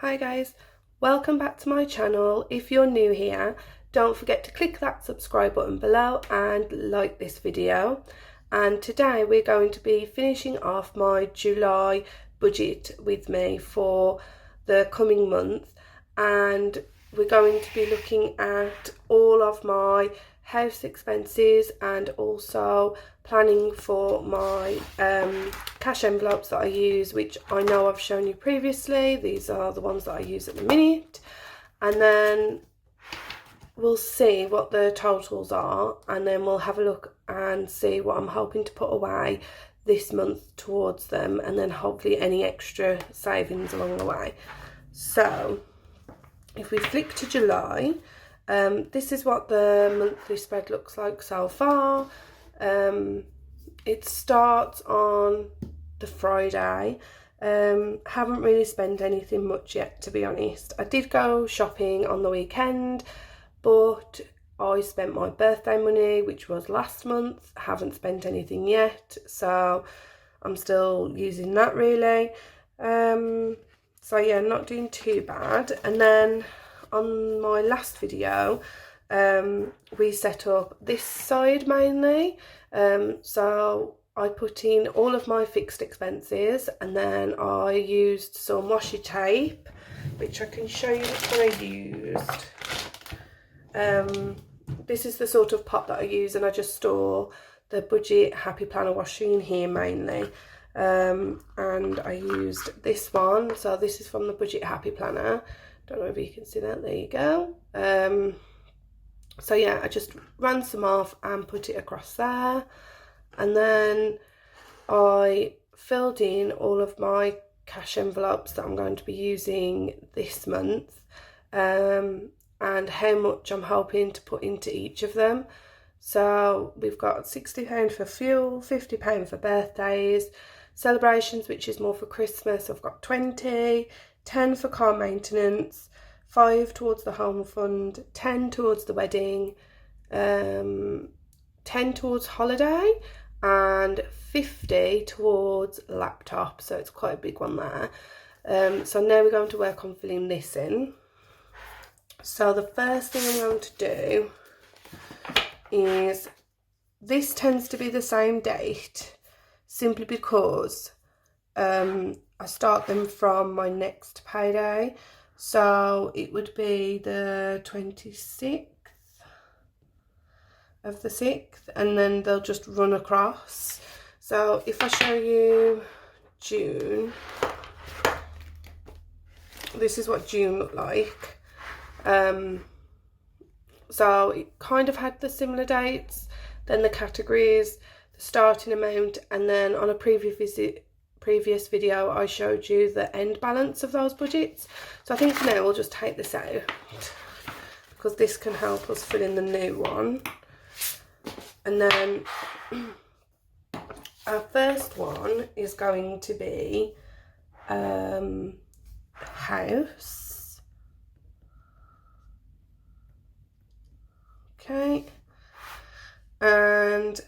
Hi guys, welcome back to my channel. If you're new here, don't forget to click that subscribe button below and like this video. And today we're going to be finishing off my July budget with me for the coming month, and we're going to be looking at all of my house expenses and also planning for my cash envelopes that I use, which I know I've shown you previously. These are the ones that I use at the minute, and then we'll see what the totals are, and then we'll have a look and see what I'm hoping to put away this month towards them, and then hopefully any extra savings along the way. So if we flick to July, this is what the monthly spread looks like so far. It starts on the Friday. Haven't really spent anything much yet, to be honest. I did go shopping on the weekend, but I spent my birthday money, which was last month. Haven't spent anything yet, so I'm still using that really. So yeah, not doing too bad. And then on my last video, we set up this side mainly. So I put in all of my fixed expenses, and then I used some washi tape, which I can show you which one I used. This is the sort of pot that I use, and I just store the budget happy planner washi in here mainly. And I used this one, so this is from the budget happy planner. Don't know if you can see that. There you go. So yeah, I just ran some off and put it across there, and then I filled in all of my cash envelopes that I'm going to be using this month, and how much I'm hoping to put into each of them. So we've got £60 for fuel, £50 for birthdays, celebrations, which is more for Christmas. I've got 20, 10 for car maintenance, 5 towards the home fund, 10 towards the wedding, 10 towards holiday, and 50 towards laptop. So it's quite a big one there. So now we're going to work on filling this in. So the first thing I'm going to do is, this tends to be the same date simply because I start them from my next payday. So it would be the 26th of the 6th, and then they'll just run across. So if I show you June, this is what June looked like. So it kind of had the similar dates, then the categories, the starting amount, and then on a previous video I showed you the end balance of those budgets. So I think for now we'll just take this out, because this can help us fill in the new one. And then our first one is going to be house. Okay, and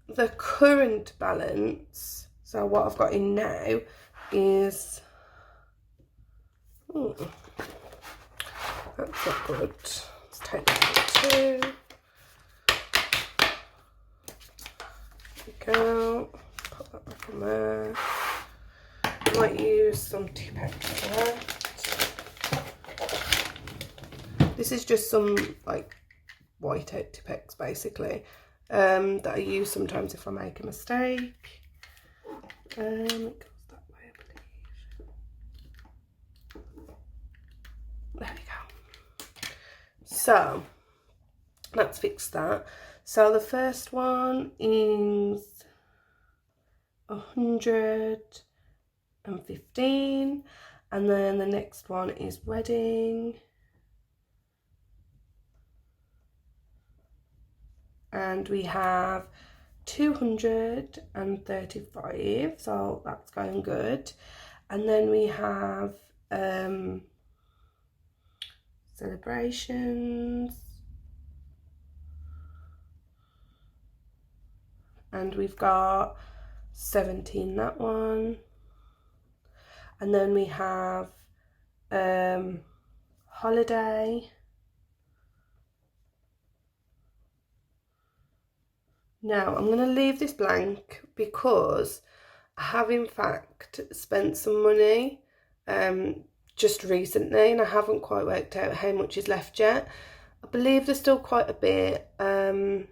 the current balance, so what I've got in now is, that's not good. Let's take that too. There we go. Put that back on there. I might use some Tipex for that. This is just some like white out Tipex basically, that I use sometimes if I make a mistake. It goes that way, I believe. There we go. So let's fix that. So the first one is 115, and then the next one is wedding, and we have 235, so that's going good. And then we have celebrations, and we've got 17, that one. And then we have holiday. Now I'm going to leave this blank because I have in fact spent some money just recently, and I haven't quite worked out how much is left yet. I believe there's still quite a bit, and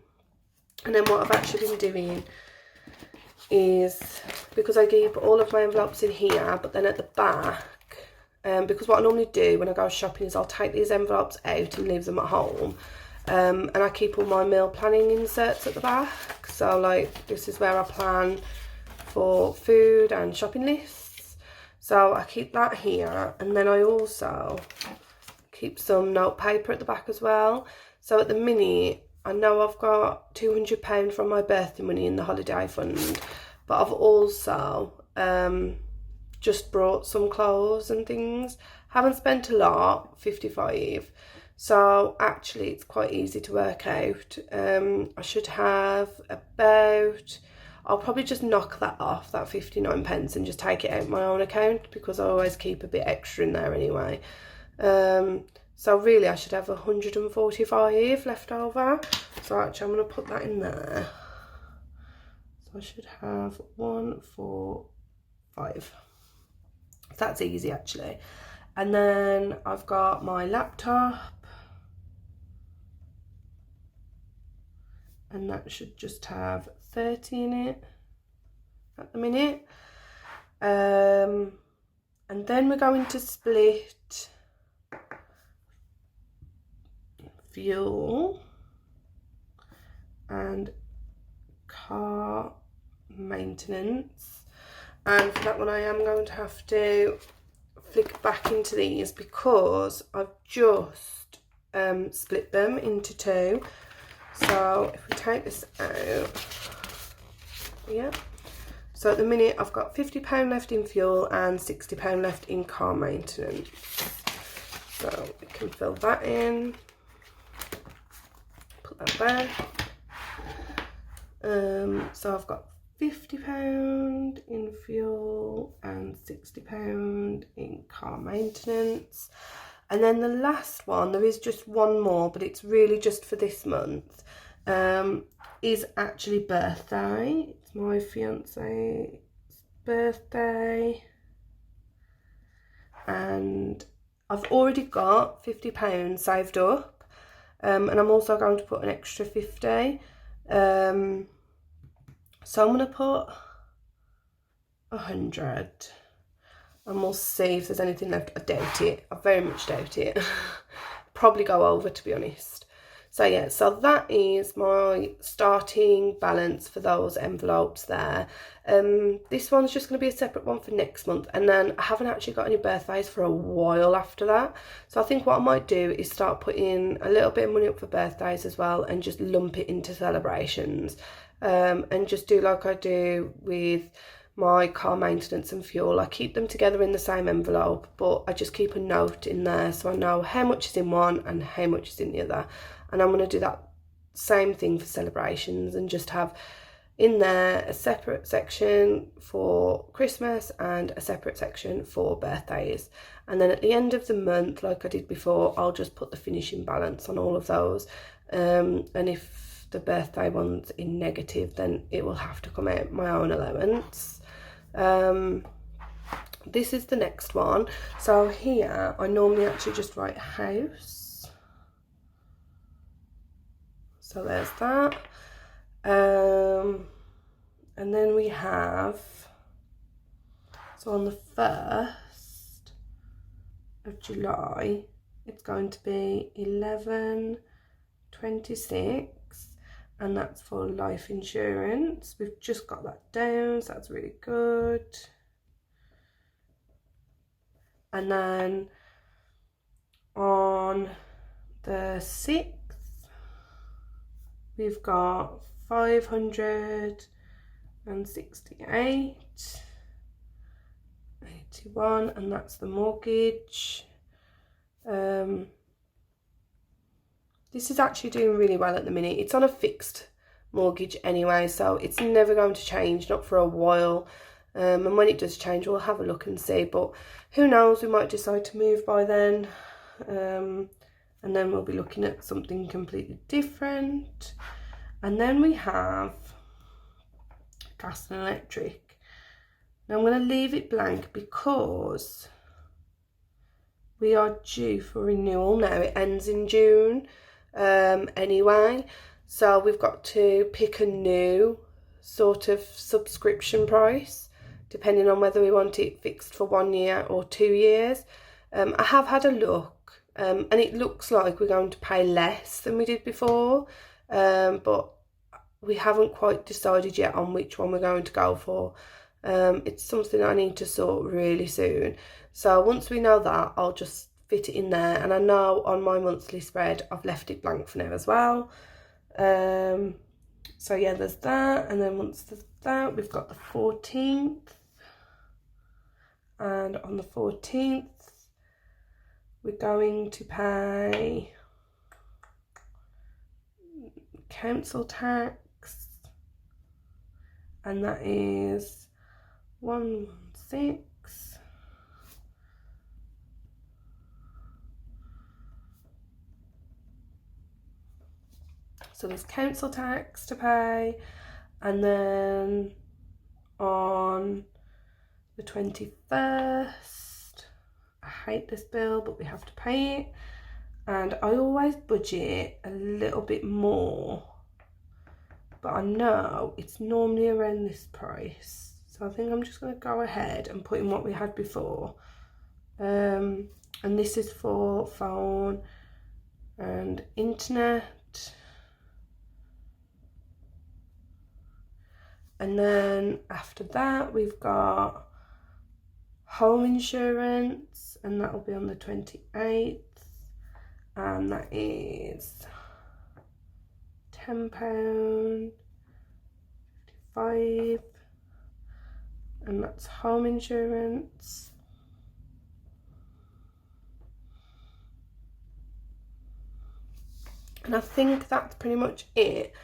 then what I've actually been doing is, because I keep all of my envelopes in here, but then at the back, because what I normally do when I go shopping is I'll take these envelopes out and leave them at home, and I keep all my meal planning inserts at the back. So like, this is where I plan for food and shopping lists, so I keep that here, and then I also keep some note paper at the back as well. So at the minute, I know I've got £200 from my birthday money in the holiday fund, but I've also just brought some clothes and things. Haven't spent a lot, 55, so actually it's quite easy to work out. I should have about, I'll probably just knock that off, that 59 pence, and just take it out my own account, because I always keep a bit extra in there anyway. So really I should have 145 left over. So actually I'm going to put that in there. So I should have 1, 4, 5. That's easy actually. And then I've got my laptop, and that should just have 30 in it at the minute. And then we're going to split fuel and car maintenance, and for that one I am going to have to flick back into these because I've just split them into two. So if we take this out, yeah, so at the minute I've got £50 left in fuel and £60 left in car maintenance. So we can fill that in, put that there. So I've got £50 in fuel and £60 in car maintenance. And then the last one, there is just one more, but it's really just for this month, is actually birthday. It's my fiance's birthday, and I've already got £50 saved up, and I'm also going to put an extra 50. So I'm going to put 100, and we'll see if there's anything left. I doubt it. I very much doubt it. Probably go over, to be honest. So yeah, so that is my starting balance for those envelopes there. This one's just going to be a separate one for next month, and then I haven't actually got any birthdays for a while after that. So I think what I might do is start putting a little bit of money up for birthdays as well, and just lump it into celebrations, and just do like I do with my car maintenance and fuel. I keep them together in the same envelope, but I just keep a note in there so I know how much is in one and how much is in the other. And I'm going to do that same thing for celebrations, and just have in there a separate section for Christmas and a separate section for birthdays. And then at the end of the month, like I did before, I'll just put the finishing balance on all of those. And if the birthday one's in negative, then it will have to come out my own allowance. This is the next one. So here I normally actually just write house. So there's that. And then we have, so on the 1st of July, it's going to be 11/26, and that's for life insurance. We've just got that down, so that's really good. And then on the 6th, we've got 568.81, and that's the mortgage. This is actually doing really well at the minute. It's on a fixed mortgage anyway, so it's never going to change, not for a while. and when it does change we'll have a look and see, but who knows, we might decide to move by then, and then we'll be looking at something completely different. And then we have gas and electric. Now I'm going to leave it blank because we are due for renewal now. It ends in June anyway, so we've got to pick a new sort of subscription price depending on whether we want it fixed for 1 year or 2 years. I have had a look, and it looks like we're going to pay less than we did before, but we haven't quite decided yet on which one we're going to go for. It's something I need to sort really soon. So once we know that, I'll just fit it in there. And I know on my monthly spread, I've left it blank for now as well. So yeah, there's that. And then once there's that, we've got the 14th. And on the 14th, we're going to pay council tax. And that is 116. So there's council tax to pay, and then on the 21st, I hate this bill, but we have to pay it, and I always budget a little bit more, but I know it's normally around this price, so I think I'm just going to go ahead and put in what we had before. And this is for phone and internet. And then after that, we've got home insurance, and that will be on the 28th, and that is £10, 55, and that's home insurance. And I think that's pretty much it.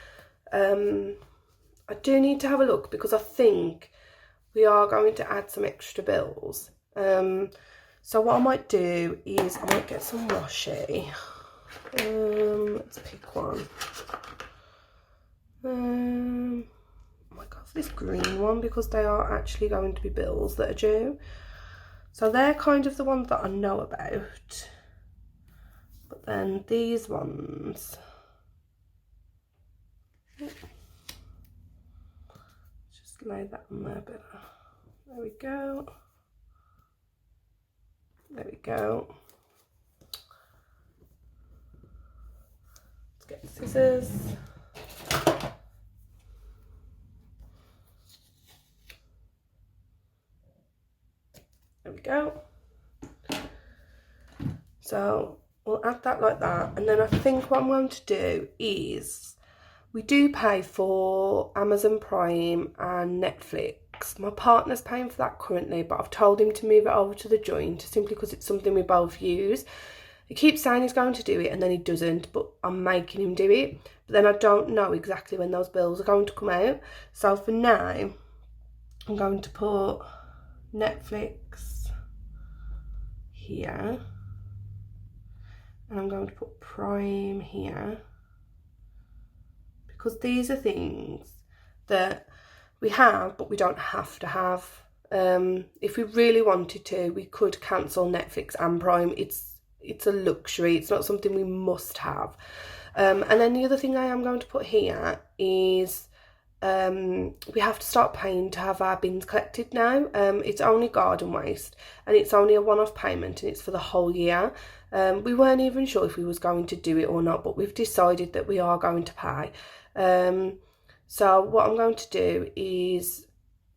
I do need to have a look because I think we are going to add some extra bills. So what I might do is I might get some washi. Let's pick one. Oh my god, this green one, because they are actually going to be bills that are due. So they're kind of the ones that I know about. But then these ones, just lay that on there better. There we go. There we go. Let's get scissors. There we go. So we'll add that like that, and then I think what I'm going to do is, we do pay for Amazon Prime and Netflix. My partner's paying for that currently, but I've told him to move it over to the joint simply because it's something we both use. He keeps saying he's going to do it and then he doesn't, but I'm making him do it. But then I don't know exactly when those bills are going to come out. So for now, I'm going to put Netflix here. And I'm going to put Prime here, because these are things that we have but we don't have to have. If we really wanted to, we could cancel Netflix and Prime. It's a luxury, it's not something we must have. And then the other thing I am going to put here is we have to start paying to have our bins collected now. It's only garden waste and it's only a one-off payment, and it's for the whole year. We weren't even sure if we was going to do it or not, but we've decided that we are going to pay. So what I'm going to do is,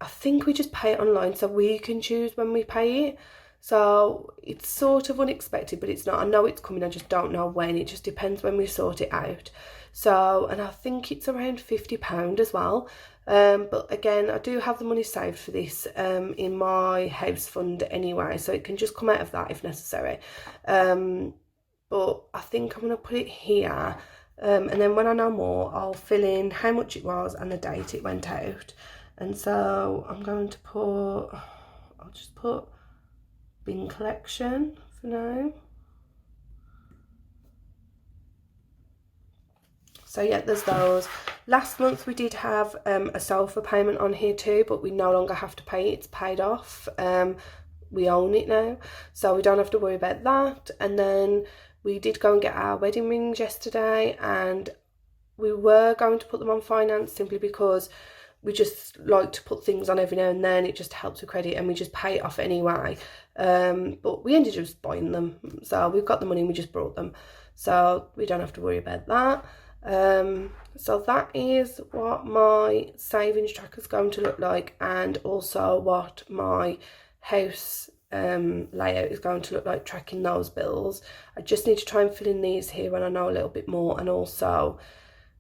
I think we just pay it online so we can choose when we pay it. So it's sort of unexpected, but it's not. I know it's coming, I just don't know when. It just depends when we sort it out. So, and I think it's around £50 as well. But again, I do have the money saved for this in my house fund anyway, so it can just come out of that if necessary. But I think I'm going to put it here. And then when I know more, I'll fill in how much it was and the date it went out. And so I'm going to put, I'll just put bin collection for now. So yeah, there's those. Last month we did have a sofa payment on here too, but we no longer have to pay it. It's paid off. We own it now, so we don't have to worry about that. And then we did go and get our wedding rings yesterday, and we were going to put them on finance simply because we just like to put things on every now and then. It just helps with credit, and we just pay it off anyway. But we ended up just buying them, so we've got the money and we just brought them, so we don't have to worry about that. So that is what my savings tracker is going to look like, and also what my house layout is going to look like, tracking those bills. I just need to try and fill in these here when I know a little bit more, and also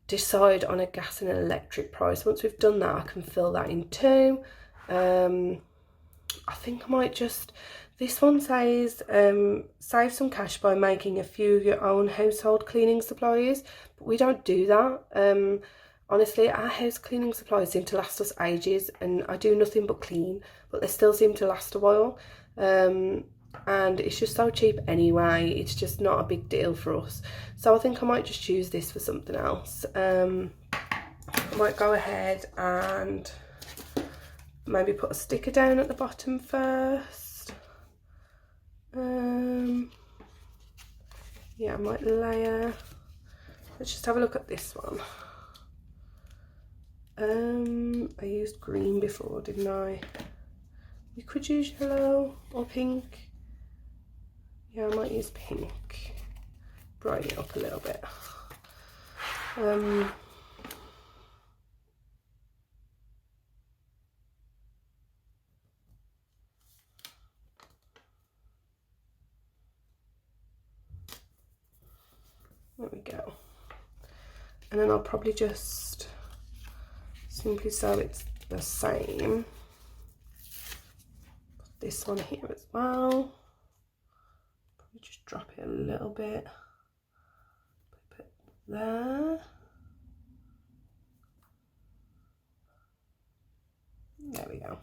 decide on a gas and an electric price. Once we've done that, I can fill that in too. I think I might just, this one says save some cash by making a few of your own household cleaning supplies, but we don't do that. Honestly, our house cleaning supplies seem to last us ages, and I do nothing but clean, but they still seem to last a while. And it's just so cheap anyway, it's just not a big deal for us. So I think I might just choose this for something else. I might go ahead and maybe put a sticker down at the bottom first. Yeah, I might layer. Let's just have a look at this one. I used green before, didn't I? We could use yellow or pink. Yeah, I might use pink. Brighten it up a little bit. There we go. And then I'll probably just simply so it's the same, put this one here as well. Probably just drop it a little bit. Put it there. There we go.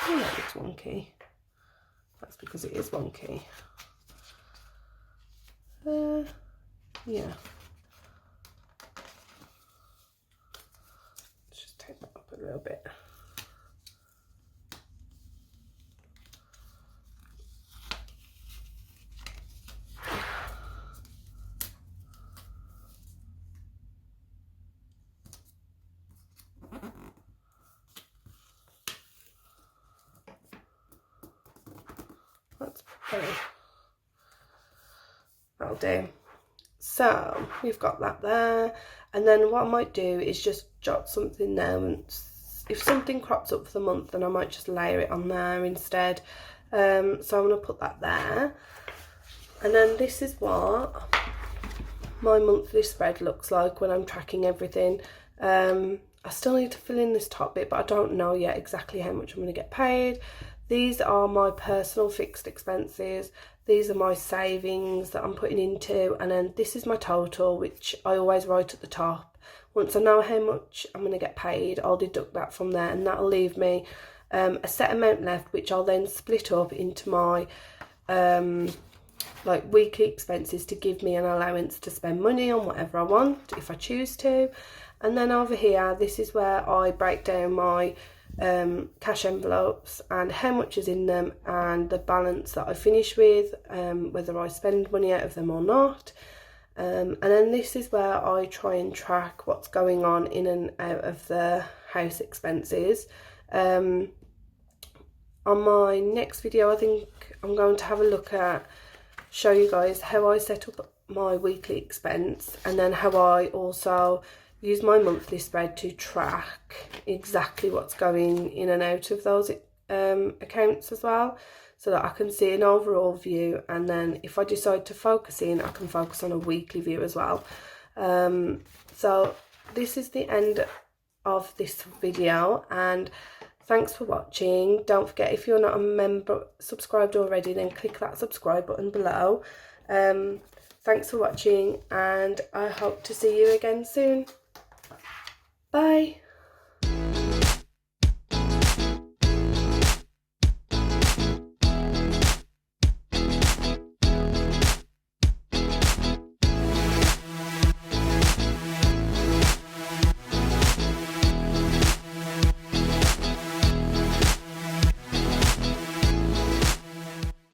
Oh, that looks wonky. That's because it is wonky. Yeah. Let's just take that up a little bit. That's better. That'll do. So we've got that there, and then what I might do is just jot something down. If something crops up for the month, then I might just layer it on there instead. So I'm going to put that there, and then this is what my monthly spread looks like when I'm tracking everything. I still need to fill in this top bit, but I don't know yet exactly how much I'm going to get paid. These are my personal fixed expenses. These are my savings that I'm putting into, and then this is my total, which I always write at the top. Once I know how much I'm going to get paid, I'll deduct that from there, and that'll leave me a set amount left, which I'll then split up into my like weekly expenses to give me an allowance to spend money on whatever I want if I choose to. And then over here, this is where I break down my cash envelopes and how much is in them, and the balance that I finish with, whether I spend money out of them or not. And then this is where I try and track what's going on in and out of the house expenses. On my next video, I think I'm going to have a look at, show you guys how I set up my weekly expense, and then how I also use my monthly spread to track exactly what's going in and out of those accounts as well, so that I can see an overall view, and then if I decide to focus in, I can focus on a weekly view as well. So this is the end of this video, and thanks for watching. Don't forget, if you're not a member subscribed already, then click that subscribe button below. Thanks for watching, and I hope to see you again soon. Bye.